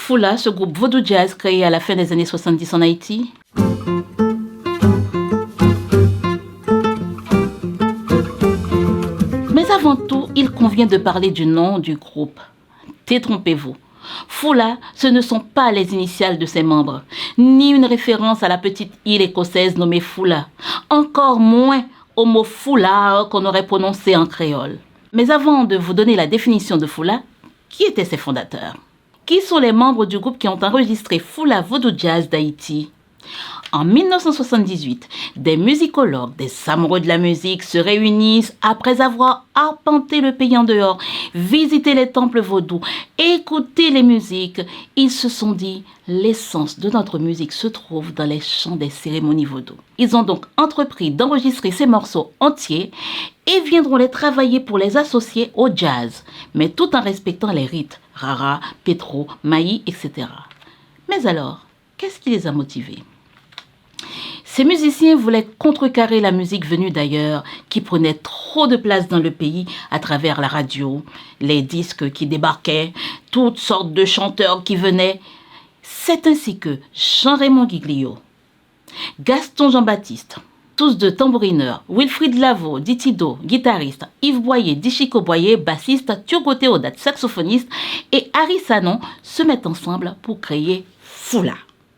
Fula, ce groupe vaudou jazz créé à la fin des années 70 en Haïti. Mais avant tout, il convient de parler du nom du groupe. Détrompez-vous. Fula, ce ne sont pas les initiales de ses membres, ni une référence à la petite île écossaise nommée Fula, encore moins au mot foulard qu'on aurait prononcé en créole. Mais avant de vous donner la définition de Fula, qui étaient ses fondateurs? Qui sont les membres du groupe qui ont enregistré Fula Vaudou Jazz d'Haïti? En 1978, des musicologues, des amoureux de la musique se réunissent après avoir arpenté le pays en dehors, visité les temples vaudous, écouté les musiques. Ils se sont dit, l'essence de notre musique se trouve dans les chants des cérémonies vaudou. Ils ont donc entrepris d'enregistrer ces morceaux entiers et viendront les travailler pour les associer au jazz, mais tout en respectant les rites, rara, pétro, maï, etc. Mais alors, qu'est-ce qui les a motivés? Ces musiciens voulaient contrecarrer la musique venue d'ailleurs, qui prenait trop de place dans le pays à travers la radio, les disques qui débarquaient, toutes sortes de chanteurs qui venaient. C'est ainsi que Jean-Raymond Giglio, Gaston Jean-Baptiste, tous deux tambourineurs, Wilfried Lavo, Ditido, guitariste, Yves Boyer, Dichiko Boyer, bassiste, Turgot Théodate, saxophoniste, et Harry Sanon se mettent ensemble pour créer Fula.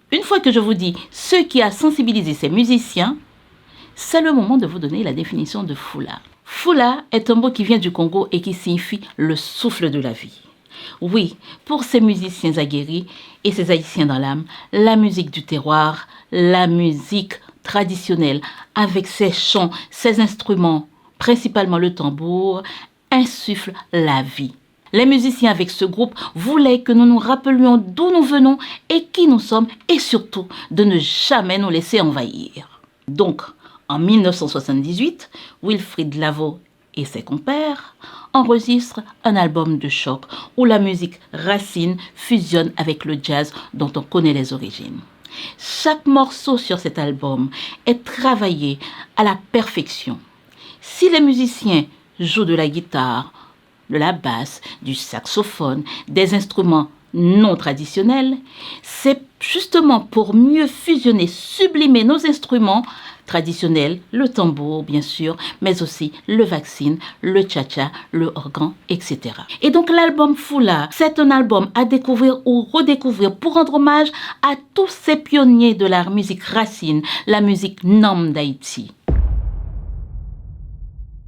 Une fois que je vous dis ce qui a sensibilisé ces musiciens, c'est le moment de vous donner la définition de Fula. Fula est un mot qui vient du Congo et qui signifie le souffle de la vie. Oui, pour ces musiciens aguerris et ces haïtiens dans l'âme, la musique du terroir, la musique traditionnelle, avec ses chants, ses instruments, principalement le tambour, insuffle la vie. Les musiciens avec ce groupe voulaient que nous nous rappelions d'où nous venons et qui nous sommes et surtout de ne jamais nous laisser envahir. Donc, en 1978, Wilfried Lavo et ses compères enregistrent un album de choc où la musique racine fusionne avec le jazz dont on connaît les origines. Chaque morceau sur cet album est travaillé à la perfection. Si les musiciens jouent de la guitare, de la basse, du saxophone, des instruments non traditionnels, c'est justement pour mieux fusionner, sublimer nos instruments traditionnels, le tambour bien sûr, mais aussi le vaccine, le tcha-tcha, le organ, etc. Et donc l'album Fula, c'est un album à découvrir ou redécouvrir pour rendre hommage à tous ces pionniers de la musique racine, la musique nom d'Haïti.